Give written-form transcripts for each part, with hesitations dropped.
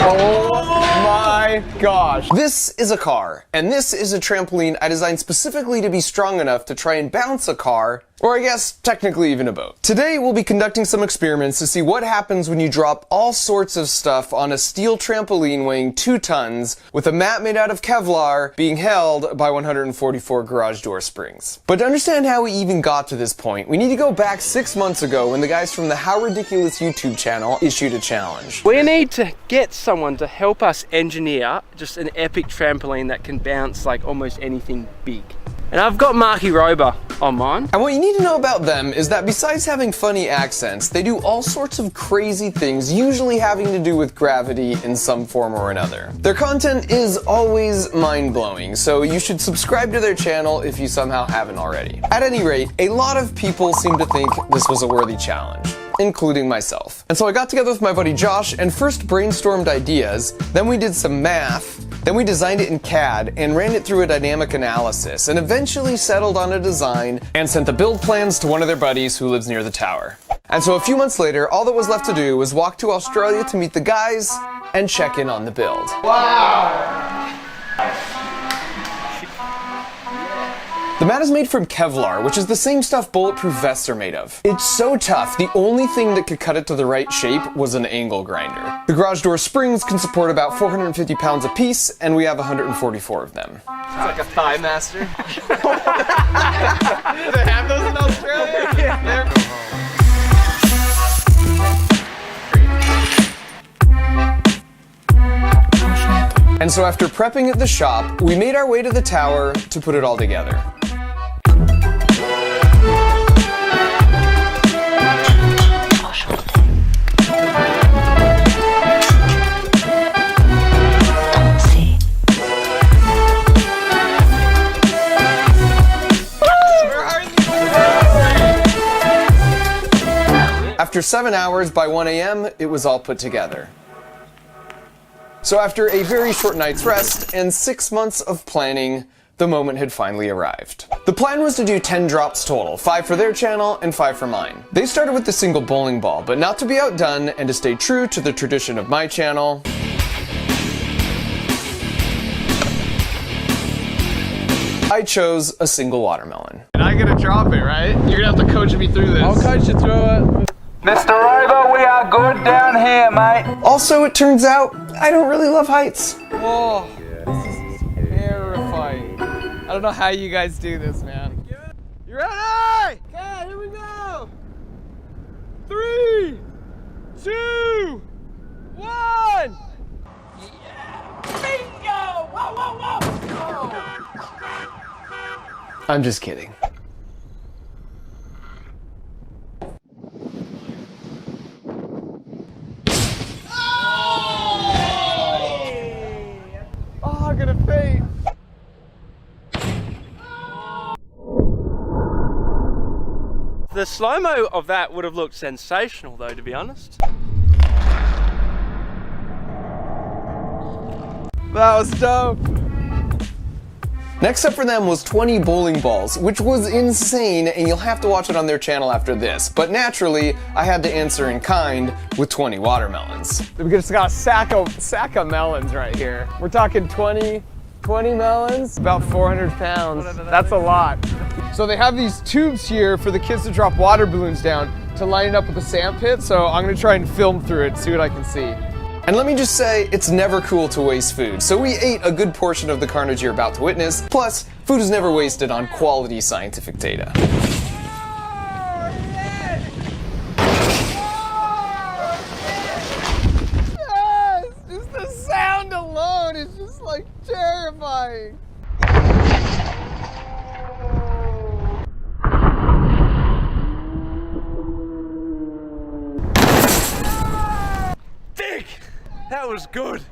Oh my gosh. This is a car, and this is a trampoline I designed specifically to be strong enough to try and bounce a car, or I guess technically even a boat. Today we'll be conducting some experiments to see what happens when you drop all sorts of stuff on a steel trampoline weighing 2 tons with a mat made out of Kevlar being held by 144 garage door springs. But to understand how we even got to this point, we need to go back 6 months ago when the guys from the How Ridiculous YouTube channel issued a challenge. We need to get someone to help us engineer just an epic trampoline that can bounce like almost anything big. And I've got Marky Rober on mine. And what you need to know about them is that besides having funny accents, they do all sorts of crazy things, usually having to do with gravity in some form or another. Their content is always mind-blowing, so you should subscribe to their channel if you somehow haven't already. At any rate, a lot of people seem to think this was a worthy challenge, including myself. And so I got together with my buddy Josh and first brainstormed ideas, then we did some math, then we designed it in CAD and ran it through a dynamic analysis and eventually settled on a design and sent the build plans to one of their buddies who lives near the tower. And so a few months later, all that was left to do was walk to Australia to meet the guys and check in on the build. Wow! The mat is made from Kevlar, which is the same stuff bulletproof vests are made of. It's so tough, the only thing that could cut it to the right shape was an angle grinder. The garage door springs can support about 450 pounds apiece, and we have 144 of them. It's like a thigh master. Do they have those in Australia? Yeah. And so after prepping at the shop, we made our way to the tower to put it all together. After 7 hours, by 1 a.m., it was all put together. So after a very short night's rest and 6 months of planning, the moment had finally arrived. The plan was to do 10 drops total, 5 for their channel and 5 for mine. They started with the single bowling ball, but not to be outdone and to stay true to the tradition of my channel, I chose a single watermelon. And I gotta drop it, right? You're gonna have to coach me through this. I'll coach you through it. Mr. Rover, we are good down here, mate. Also, it turns out, I don't really love heights. Oh, this is terrifying. I don't know how you guys do this, man. You ready? Okay, here we go. 3, 2, 1. Yeah. Bingo! Whoa, whoa, whoa! Oh. I'm just kidding. Oh, I'm gonna faint. The slow-mo of that would have looked sensational though, to be honest. That was dope. Next up for them was 20 bowling balls, which was insane, and you'll have to watch it on their channel after this. But naturally, I had to answer in kind with 20 watermelons. We just got a sack of melons right here. We're talking 20 melons, about 400 pounds. That's a lot. So they have these tubes here for the kids to drop water balloons down to line it up with the sand pit. So I'm gonna try and film through it, see what I can see. And let me just say, it's never cool to waste food, so we ate a good portion of the carnage you're about to witness. Plus, food is never wasted on quality scientific data. Yes, just the sound alone is just like terrifying. That was good.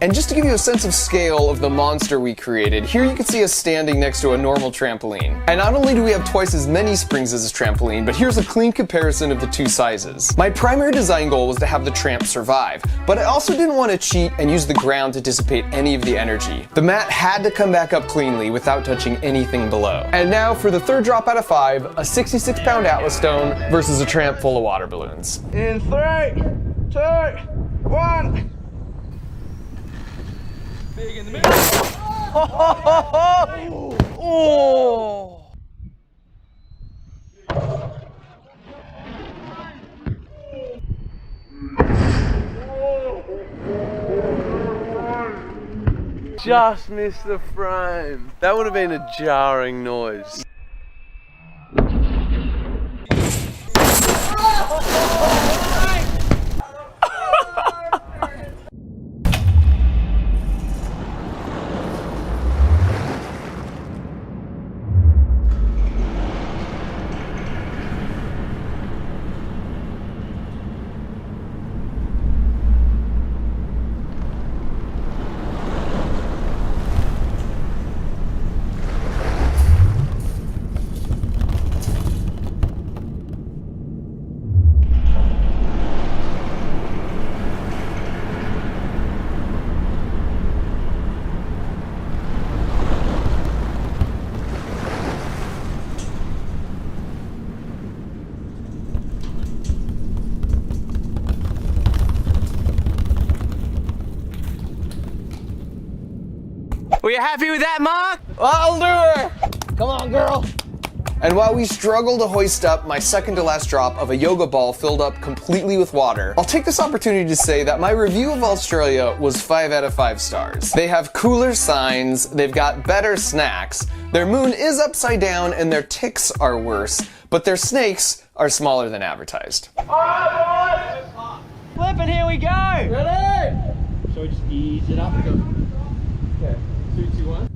And just to give you a sense of scale of the monster we created, here you can see us standing next to a normal trampoline. And not only do we have twice as many springs as a trampoline, but here's a clean comparison of the two sizes. My primary design goal was to have the tramp survive, but I also didn't want to cheat and use the ground to dissipate any of the energy. The mat had to come back up cleanly without touching anything below. And now for the third drop out of 5, a 66-pound Atlas stone versus a tramp full of water balloons. In 3, 2, 1. Big in the middle. Oh! Just missed the frame. That would have been a jarring noise. Were you happy with that, Mark? I'll do her! Come on, girl! And while we struggle to hoist up my second to last drop of a yoga ball filled up completely with water, I'll take this opportunity to say that my review of Australia was 5 out of 5 stars. They have cooler signs, they've got better snacks, their moon is upside down and their ticks are worse, but their snakes are smaller than advertised. Alright, boys! Flip and here we go! Ready? So we just ease it up and go. Okay, 3, 2, 1.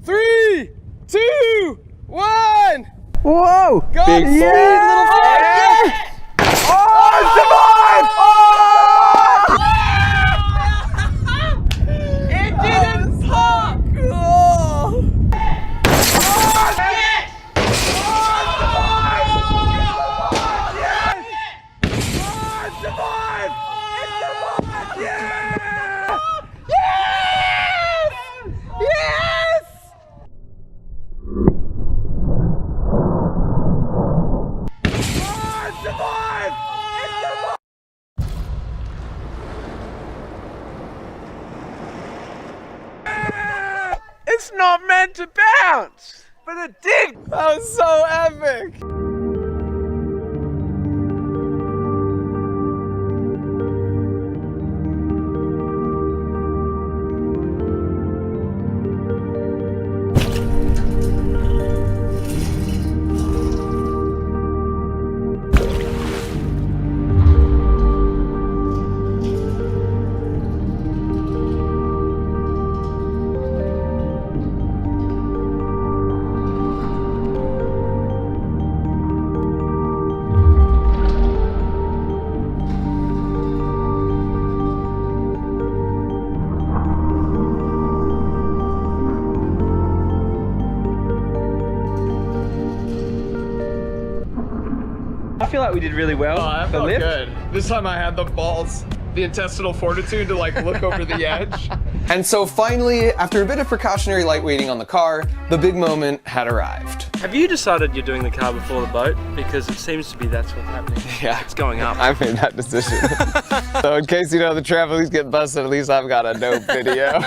3, 2, 1. Whoa! Go! Big Yeah! little fish! Yes! Oh, survive! It didn't pop! It's not meant to bounce, but it did. That was so epic. I feel like we did really well. Oh, that felt good. This time I had the balls, the intestinal fortitude to like look over the edge. And so finally, after a bit of precautionary lightweighting on the car, the big moment had arrived. Have you decided you're doing the car before the boat? Because it seems to be that's what's happening. Yeah. It's going up. I made that decision. So in case you know the trampolines get busted, at least I've got a dope video.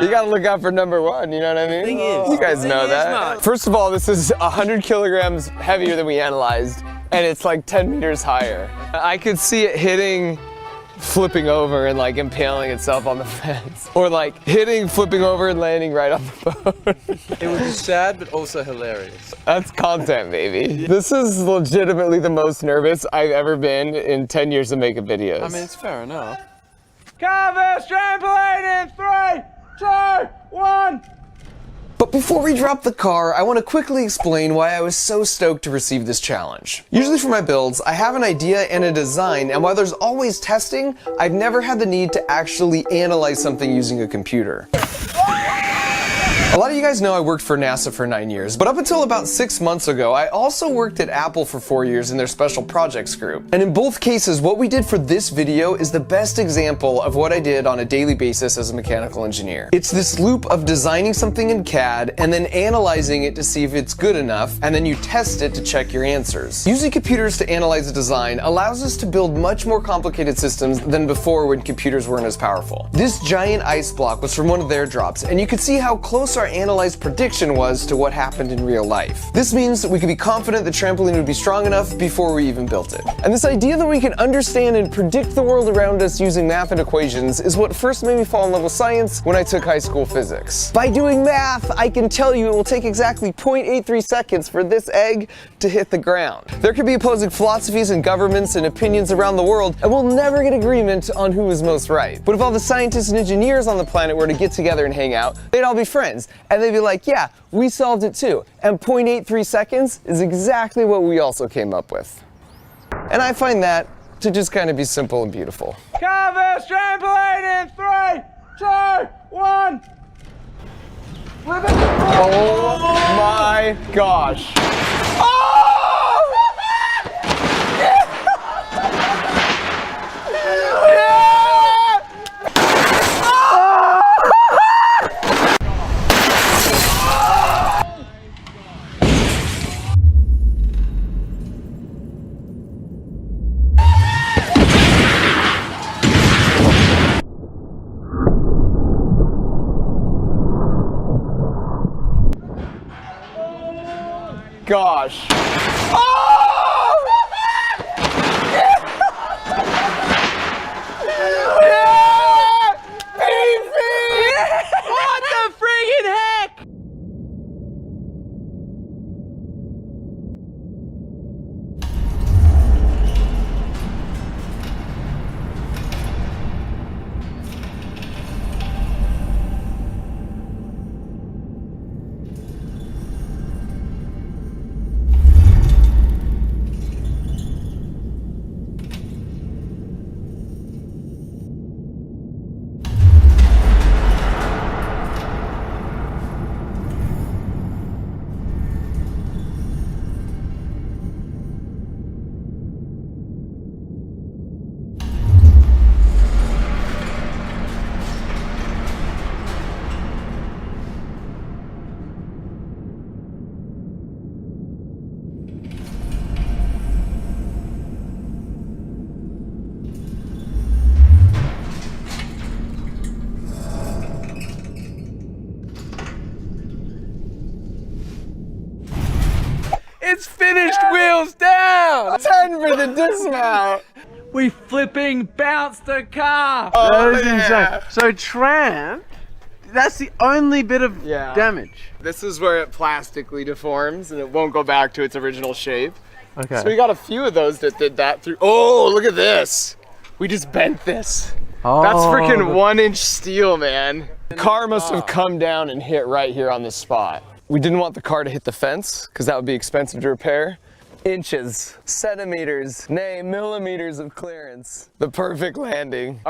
You gotta look out for number 1, you know what I mean? Thing is, you guys know that. Mark. First of all, this is 100 kilograms heavier than we analyzed, and it's like 10 meters higher. I could see it hitting, flipping over and like impaling itself on the fence. Or like hitting, flipping over and landing right on the boat. It would be sad, but also hilarious. That's content, baby. This is legitimately the most nervous I've ever been in 10 years of making videos. I mean, it's fair enough. Canvas trampoline in 3, 2, 1. But But before we drop the car, I want to quickly explain why I was so stoked to receive this challenge. Usually for my builds, I have an idea and a design, and while there's always testing, I've never had the need to actually analyze something using a computer. A lot of you guys know I worked for NASA for 9 years, but up until about 6 months ago, I also worked at Apple for 4 years in their special projects group. And in both cases, what we did for this video is the best example of what I did on a daily basis as a mechanical engineer. It's this loop of designing something in CAD and then analyzing it to see if it's good enough, and then you test it to check your answers. Using computers to analyze a design allows us to build much more complicated systems than before when computers weren't as powerful. This giant ice block was from one of their drops, and you could see how close our analyzed prediction was to what happened in real life. This means that we could be confident the trampoline would be strong enough before we even built it. And this idea that we can understand and predict the world around us using math and equations is what first made me fall in love with science when I took high school physics. By doing math, I can tell you it will take exactly 0.83 seconds for this egg to hit the ground. There could be opposing philosophies and governments and opinions around the world, and we'll never get agreement on who is most right. But if all the scientists and engineers on the planet were to get together and hang out, they'd all be friends. And they'd be like, yeah, we solved it too. And 0.83 seconds is exactly what we also came up with. And I find that to just kind of be simple and beautiful. Canvas trampoline in 3, 2, 1. Oh my gosh. Gosh. What the friggin' heck? It's finished, wheels down! 10 for the dismount. We flipping bounced the car. Oh, That is yeah. insane. So tramp, that's the only bit of Yeah. damage. This is where it plastically deforms and it won't go back to its original shape. Okay. So we got a few of those that did that through. Oh, look at this. We just bent this. That's freaking 1-inch steel, man. The car must have come down and hit right here on this spot. We didn't want the car to hit the fence because that would be expensive to repair. Inches, centimeters, nay, millimeters of clearance. The perfect landing.